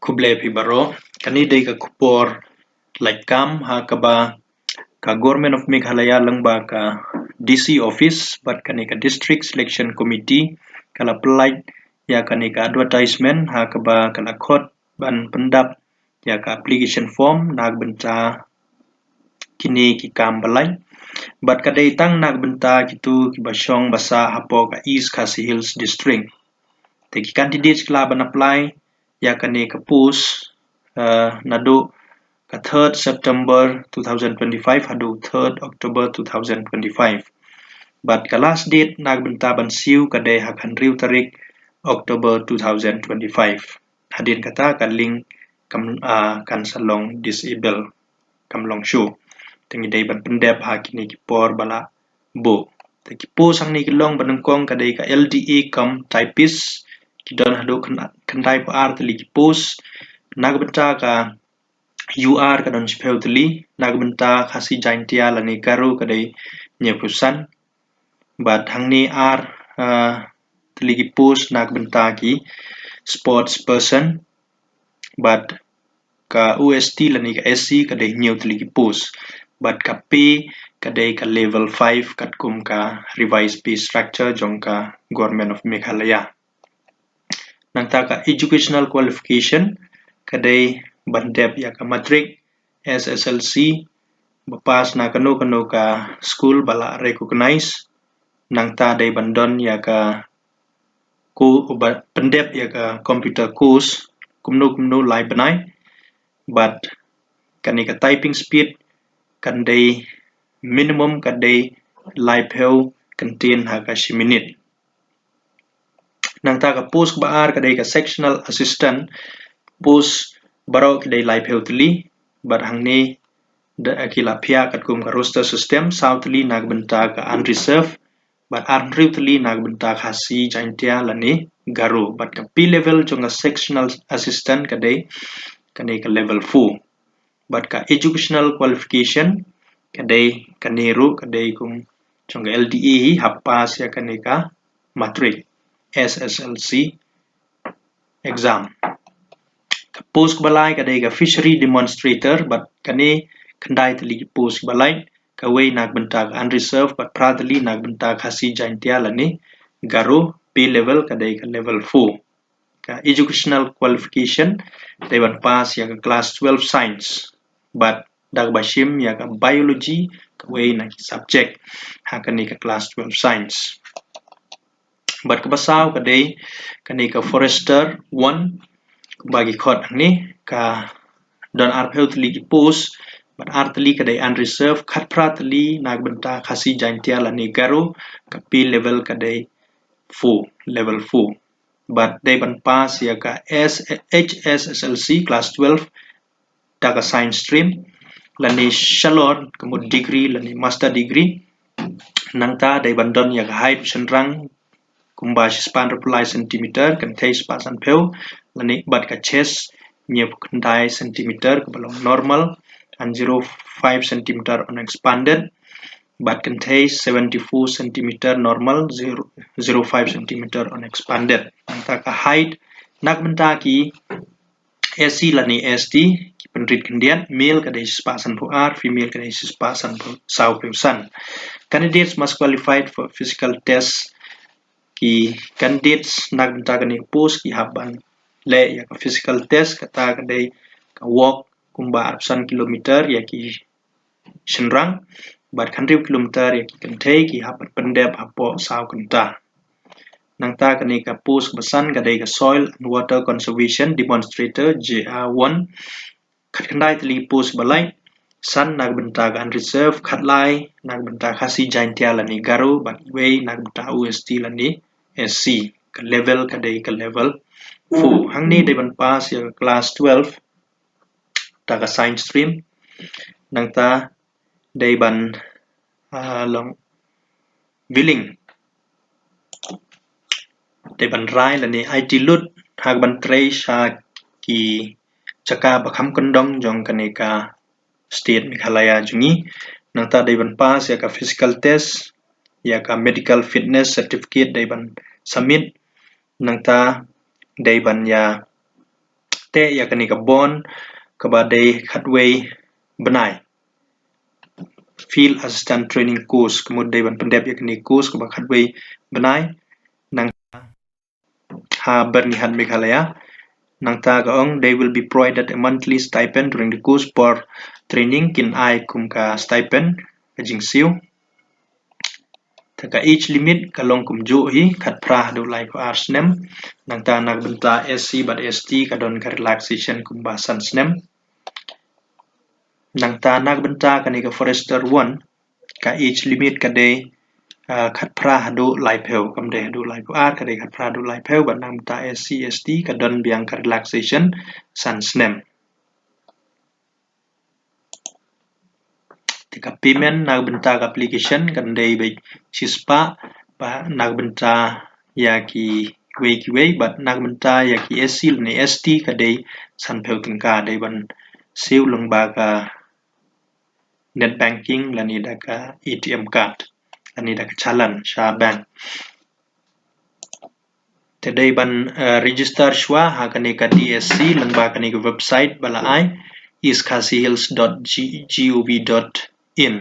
kuble pi baro kani dei ka kupor like kam ha kaba ka government of Meghalaya langba ka DC office but kani ka district selection committee kala polite ya kani ka advertisement ha kaba kala khot ban pendap ya ka application form nak benta kini ki kam balai but kadai tang nak benta kitu ki basong basa hapo ka East Khasi Hills district te ki candidates kala ban apply ya kani ka post nadu ka 3rd September 2025 hadu 3rd October 2025 but ka last date nak benta ban siu kadai hakan riu tarik October 2025 hadin kata ka link kan salong disable kamlong show tengi dai ban pendep ha kini ki por bala bo te ki po sang ni kilong banengkong kadai ka LDA kam typist ki don hadu kan type r teli ki post nak benta ka UR ka don spell teli nak benta khasi jaintia lani karu kadai nyepusan but hang ni r teli ki post nak benta ki sports person but ka UST lani ka SC kadai new teli ki post but ka pay kadai ka level 5 kat kum ka revised pay structure jong ka government of Meghalaya nangta ka educational qualification kadai bandep ya ka matric SSLC bapas na kanu ka school bala recognize nangta dai bandon ya ka ku pendep ya ka computer course kumnu lai banai but kani ka typing speed kan dai minimum kan dai live heu contain ha ka minute nangta ka post baar kadai ka sectional assistant post baro kadai live heu tli but hangni da akila phia kat kum ka roster system southly nak benta ka unreserved but unreservedly nak benta khasi jaintia lani garu but ka P level jonga sectional assistant kadai ka level 4 but ka educational qualification kadai kaniru kadai kum jonga LDA hi hapas ya ka matric SSLC exam ka post balai kadai ka fishery demonstrator but kani kandai tali post balai ka way nak benta ka unreserved but pradli nak benta khasi jaintia lani garu P level kadai ka level 4 ka educational qualification they ban pass ya ka class 12 science but dag bashim ya ka biology ka way na subject hakani ka class 12 science but kabasaw kadai kani ka forester 1 bagi khot ni ka don arpeutli post but artli kadai unreserved khat pratli nak benta khasi jaintia lani garu ka P level kadai 4 level 4 but they ban pass ya ka HSSLC class 12 daga science stream lani shalon kemud degree lani master degree nangta they ban don ya ka height senrang kumba span reply centimeter kan thai spasan peu lani bat ka chest nyep kandai centimeter ke belong normal and 0.5 centimeter on expanded but contains 74 centimeter normal 0.5 centimeter on expanded nangta ka height nak benta ki SC lani SD ki penrit kendian male kadai spasan pu r female kadai spasan pu sau san candidates must qualified for physical test ki candidates nak benta kani post ki haban le ya ka physical test kata kadai ka walk kumba arsan kilometer ya ki senrang bat kanrib kilometer ya ki kentai ki haban pendep hapo sau kenta nangta kani ka post besan kadai ka soil and water conservation demonstrator JR1 khat kandai tli post balai san nak benta ka unreserved khat lai nak benta khasi jaintia lani garu but way nak benta UST lani SC ka level kadai ka level 4 hangni dai ban pass ya class 12 ta ka science stream nangta dai ban long willing dai ban rai lani IT lut hak ban trai sha ki chaka bakham kondong jong kaneka state Meghalaya jungi nangta dai ban pass ya ka physical test ya ka medical fitness certificate dai ban submit nangta dai ban ya te ya kani ka bon kabadai khatway benai field assistant training course kemudian ban pendep ya kani course kaba khatway benai nang ha Bernihan Meghalaya nang ta gaong they will be provided a monthly stipend during the course for training kin ai kum ka stipend kajing siu ka age limit kalong kum ju hi khat pra do lai ko ars nem nang ta nak benta SC but ST kadon ka relaxation kum basan snem nang ta nak benta kani ka forester 1 ka age limit ka de khat pra do lai pheu kam de do lai ko ar ka de khat pra do lai pheu but nang ta SC ST kadon biang ka relaxation san snem tika payment nak benta ka application kan de be chispa ba nak benta ya ki wei but nak benta ya ki SC ni ST ka de san pheu tin ka de ban siu lung ba ka net banking lani da ka ATM card lani da ka chalan sha bank today ban register shwa ha kani ka DSC lung ba kani ka website bala ai iskasihills.gov.in